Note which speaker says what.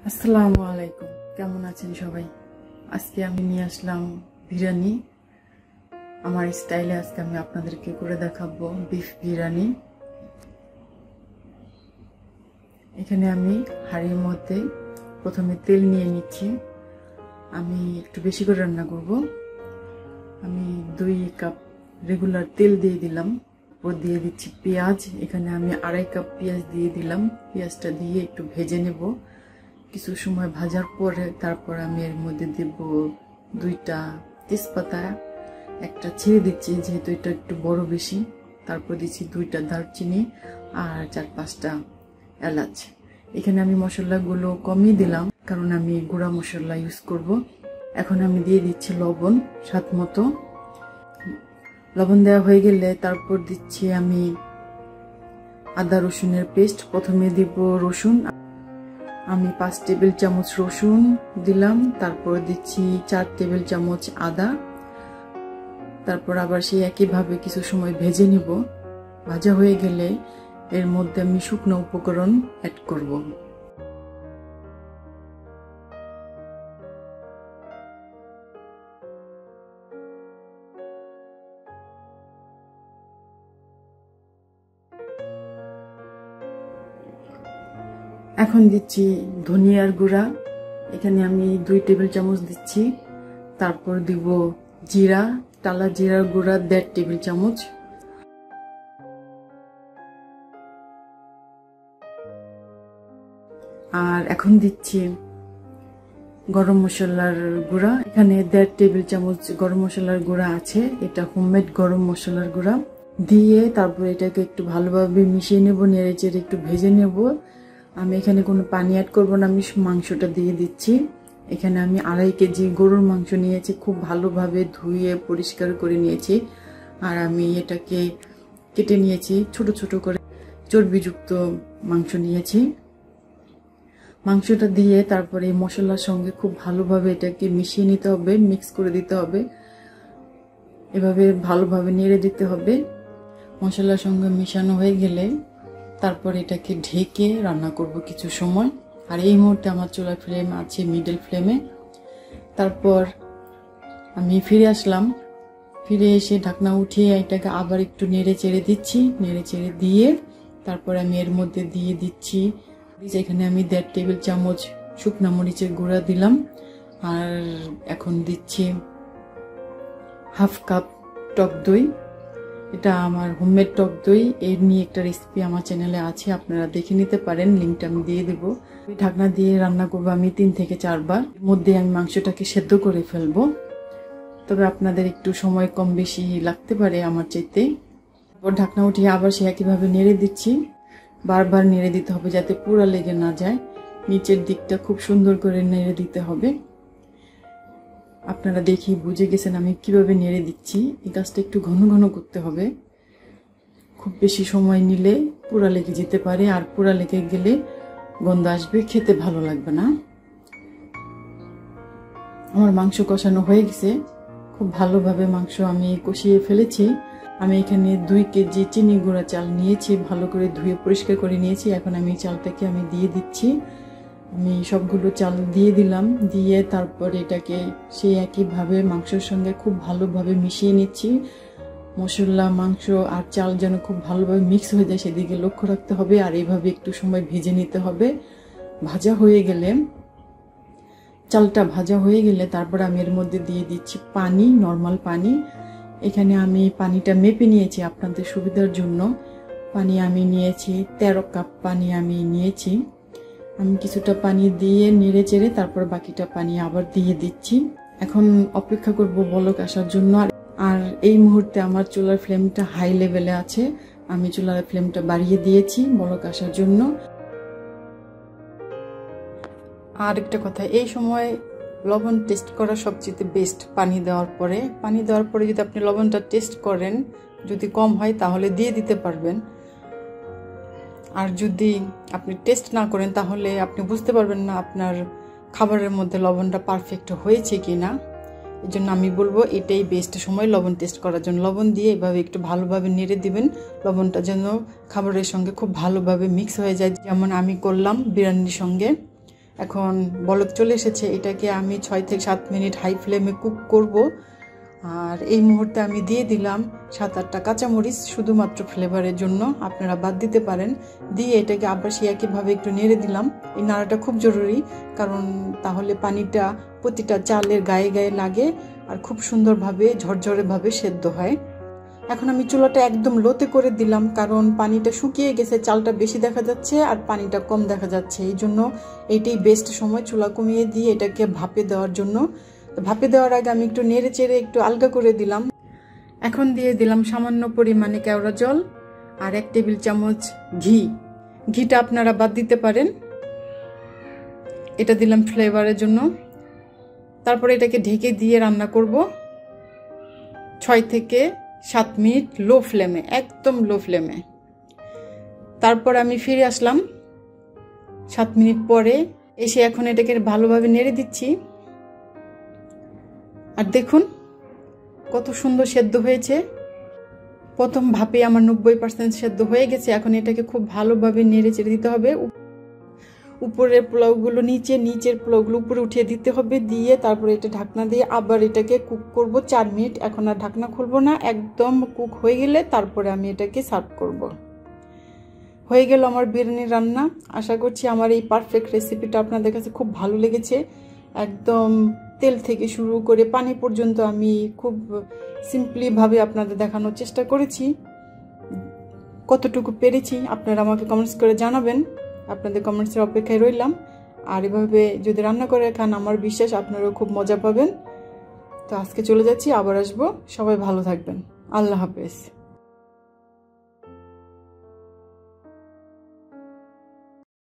Speaker 1: আসসালামু আলাইকুম, কেমন আছেন সবাই? আজকে আমি নিয়ে আসলাম বিরিয়ানি। আমার স্টাইলে আজকে আমি আপনাদেরকে করে দেখাবো বিফ বিরিয়ানি। এখানে আমি হাঁড়ির মধ্যে প্রথমে তেল নিয়ে নিচ্ছি। আমি একটু বেশি করে রান্না করব। আমি 2 কাপ রেগুলার তেল দিয়ে দিলাম। ওপর দিয়ে দিচ্ছি পেঁয়াজ। এখানে আমি 2.5 কাপ পেঁয়াজ দিয়ে দিলাম। পেঁয়াজটা দিয়ে একটু ভেজে নেব। কিছু সময় ভাজার পরে তারপর আমি এর মধ্যে দেব 2টা তেজপাতা, একটা ছেড়ে দিচ্ছি যেহেতু এটা একটু বড় বেশি। তারপর দিচ্ছি 2টা দারচিনি আর 4-5টা এলাচ। এখানে আমি মশলাগুলো কমিয়ে দিলাম কারণ আমি গুঁড়া মশলা ইউজ করব। এখন আমি দিয়ে দিচ্ছি লবণ স্বাদ মতো। লবণ দেওয়া হয়ে গেলে তারপর দিচ্ছি আমি আদা রসুনের পেস্ট। প্রথমে দিব রসুন। আমি 5 টেবিল চামচ রসুন দিলাম। তারপর দিচ্ছি 4 টেবিল চামচ আদা। তারপর আবার সেই একইভাবে কিছু সময় ভেজে নিব। ভাজা হয়ে গেলে এর মধ্যে আমি শুকনো উপকরণ অ্যাড করব। এখন দিচ্ছি ধনিয়ার গুঁড়া। এখানে আমি 2 টেবিল চামচ দিচ্ছি। তারপর দিব জিরা, টালা জিরার গুঁড়া 1.5 টেবিল চামচ। আর এখন দিচ্ছি গরম মশলার গুঁড়া। এখানে 1.5 টেবিল চামচ গরম মশলার গুঁড়া আছে। এটা হোমমেড গরম মশলার গুঁড়া দিয়ে তারপর এটাকে একটু ভালোভাবে মিশিয়ে নেব, নেড়ে চেড়ে একটু ভেজে নেব। আমি এখানে কোনো পানি অ্যাড করব না, আমি মাংসটা দিয়ে দিচ্ছি। এখানে আমি 2.5 কেজি গরুর মাংস নিয়েছি, খুব ভালোভাবে ধুয়ে পরিষ্কার করে নিয়েছি। আর আমি এটাকে কেটে নিয়েছি ছোট ছোট করে, চর্বিযুক্ত মাংস নিয়েছি। মাংসটা দিয়ে তারপরে মশলার সঙ্গে খুব ভালোভাবে এটাকে মিশিয়ে নিতে হবে, মিক্স করে দিতে হবে। এভাবে ভালোভাবে নেড়ে দিতে হবে। মশলার সঙ্গে মিশানো হয়ে গেলে তারপর এটাকে ঢেকে রান্না করব কিছু সময়। আর এই মুহূর্তে আমার চুলার ফ্লেম আছে মিডল ফ্লেমে। তারপর আমি ফিরে আসলাম। ফিরে এসে ঢাকনা উঠিয়ে এটাকে আবার একটু নেড়ে চেড়ে দিচ্ছি। নেড়ে চেড়ে দিয়ে তারপর আমি এর মধ্যে দিয়ে দিচ্ছি, এখানে আমি 1.5 টেবিল চামচ শুকনা মরিচের গুঁড়া দিলাম। আর এখন দিচ্ছি হাফ কাপ টক দই। এটা আমার হোমমেড টক দই। এর নিয়ে একটা রেসিপি আমার চ্যানেলে আছে, আপনারা দেখে নিতে পারেন, লিঙ্কটা আমি দিয়ে দেব। ঢাকনা দিয়ে রান্না করবো আমি 3 থেকে 4 বার। এর মধ্যে আমি মাংসটাকে সেদ্ধ করে ফেলবো। তবে আপনাদের একটু সময় কম বেশি লাগতে পারে আমার চাইতে। তারপর ঢাকনা উঠিয়ে আবার সে একইভাবে নেড়ে দিচ্ছি। বারবার নেড়ে দিতে হবে যাতে পুরো লেগে না যায়। নিচের দিকটা খুব সুন্দর করে নেড়ে দিতে হবে। আপনারা দেখি বুঝে গেছেন আমি কিভাবে নেড়ে দিচ্ছি। এই কাজটা একটু ঘন ঘন করতে হবে। খুব বেশি সময় নিলে পুরা লেগে যেতে পারে, আর পুরা লেগে গেলে গন্ধ আসবে, খেতে ভালো লাগবে না। আমার মাংস কষানো হয়ে গেছে। খুব ভালোভাবে মাংস আমি কষিয়ে ফেলেছি। আমি এখানে 2 কেজি চিনি গুঁড়া চাল নিয়েছি, ভালো করে ধুয়ে পরিষ্কার করে নিয়েছি। এখন আমি চালটাকে আমি দিয়ে দিচ্ছি। আমি সবগুলো চাল দিয়ে দিলাম। দিয়ে তারপর এটাকে সেই একইভাবে মাংসের সঙ্গে খুব ভালোভাবে মিশিয়ে নিচ্ছি। মশলা, মাংস আর চাল যেন খুব ভালোভাবে মিক্স হয়ে যায় সেদিকে লক্ষ্য রাখতে হবে। আর এইভাবে একটু সময় ভেজে নিতে হবে। ভাজা হয়ে গেলে, চালটা ভাজা হয়ে গেলে তারপর আমি এর মধ্যে দিয়ে দিচ্ছি পানি, নর্মাল পানি। এখানে আমি পানিটা মেপে নিয়েছি আপনাদের সুবিধার জন্য। পানি আমি নিয়েছি 13 কাপ পানি আমি নিয়েছি। আমি কিছুটা পানি দিয়ে নেড়ে চেড়ে তারপর বাকিটা পানি আবার দিয়ে দিচ্ছি। এখন অপেক্ষা করব বলক আসার জন্য। আর এই মুহূর্তে আমার চুলার ফ্লেমটা হাই লেভেলে আছে। আমি চুলার ফ্লেমটা বাড়িয়ে দিয়েছি বলক আসার জন্য। আর একটা কথা, এই সময় লবণ টেস্ট করা সবচেয়ে বেস্ট। পানি দেওয়ার পরে যদি আপনি লবণটা টেস্ট করেন, যদি কম হয় তাহলে দিয়ে দিতে পারবেন। আর যদি আপনি টেস্ট না করেন তাহলে আপনি বুঝতে পারবেন না আপনার খাবারের মধ্যে লবণটা পারফেক্ট হয়েছে কিনা। এই জন্য আমি বলবো এটাই বেস্ট সময় লবণ টেস্ট করার জন্য। লবণ দিয়ে এভাবে একটু ভালোভাবে নেড়ে দিবেন, লবণটা যেন খাবারের সঙ্গে খুব ভালোভাবে মিক্স হয়ে যায়, যেমন আমি করলাম বিরিয়ানির সঙ্গে। এখন বলক চলে এসেছে। এটাকে আমি 6 থেকে 7 মিনিট হাই ফ্লেমে কুক করব। আর এই মুহূর্তে আমি দিয়ে দিলাম 7-8টা কাঁচামরিচ, শুধুমাত্র ফ্লেভারের জন্য, আপনারা বাদ দিতে পারেন। দিয়ে এটাকে আবার সেই একইভাবে একটু নেড়ে দিলাম। এই নাড়াটা খুব জরুরি, কারণ তাহলে পানিটা প্রতিটা চালের গায়ে গায়ে লাগে আর খুব সুন্দরভাবে ঝরঝরেভাবে সেদ্ধ হয়। এখন আমি চুলাটা একদম লোতে করে দিলাম, কারণ পানিটা শুকিয়ে গেছে, চালটা বেশি দেখা যাচ্ছে আর পানিটা কম দেখা যাচ্ছে। এই জন্য এইটাই বেস্ট সময় চুলা কমিয়ে দিয়ে এটাকে ভাপে দেওয়ার জন্য। ভাপে দেওয়ার আগে আমি একটু নেড়ে চেড়ে একটু আলগা করে দিলাম। এখন দিয়ে দিলাম সামান্য পরিমাণে কেওড়া জল আর 1 টেবিল চামচ ঘি। ঘিটা আপনারা বাদ দিতে পারেন, এটা দিলাম ফ্লেভারের জন্য। তারপরে এটাকে ঢেকে দিয়ে রান্না করব 6 থেকে 7 মিনিট লো ফ্লেমে, একদম লো ফ্লেমে। তারপর আমি ফিরে আসলাম 7 মিনিট পরে এসে। এখন এটাকে ভালোভাবে নেড়ে দিচ্ছি। আর দেখুন কত সুন্দর সেদ্ধ হয়েছে। প্রথম ভাপে আমার 90% সেদ্ধ হয়ে গেছে। এখন এটাকে খুব ভালোভাবে নেড়ে চেড়ে দিতে হবে। উপরের পোলাওগুলো নিচে, নিচের পোলাওগুলো উপরে উঠিয়ে দিতে হবে। দিয়ে তারপরে এটা ঢাকনা দিয়ে আবার এটাকে কুক করব 4 মিনিট। এখন আর ঢাকনা খুলবো না, একদম কুক হয়ে গেলে তারপরে আমি এটাকে সার্ভ করব। হয়ে গেল আমার বিরিয়ানি রান্না। আশা করছি আমার এই পারফেক্ট রেসিপিটা আপনাদের কাছে খুব ভালো লেগেছে। একদম তেল থেকে শুরু করে পানি পর্যন্ত আমি খুব সিম্পলিভাবে আপনাদের দেখানোর চেষ্টা করেছি। কতটুকু পেরেছি আপনারা আমাকে কমেন্টস করে জানাবেন। আপনাদের কমেন্টসের অপেক্ষায় রইলাম। আর এভাবে যদি রান্না করে খান, আমার বিশ্বাস আপনারাও খুব মজা পাবেন। তো আজকে চলে যাচ্ছি, আবার আসবো। সবাই ভালো থাকবেন। আল্লাহ হাফেজ।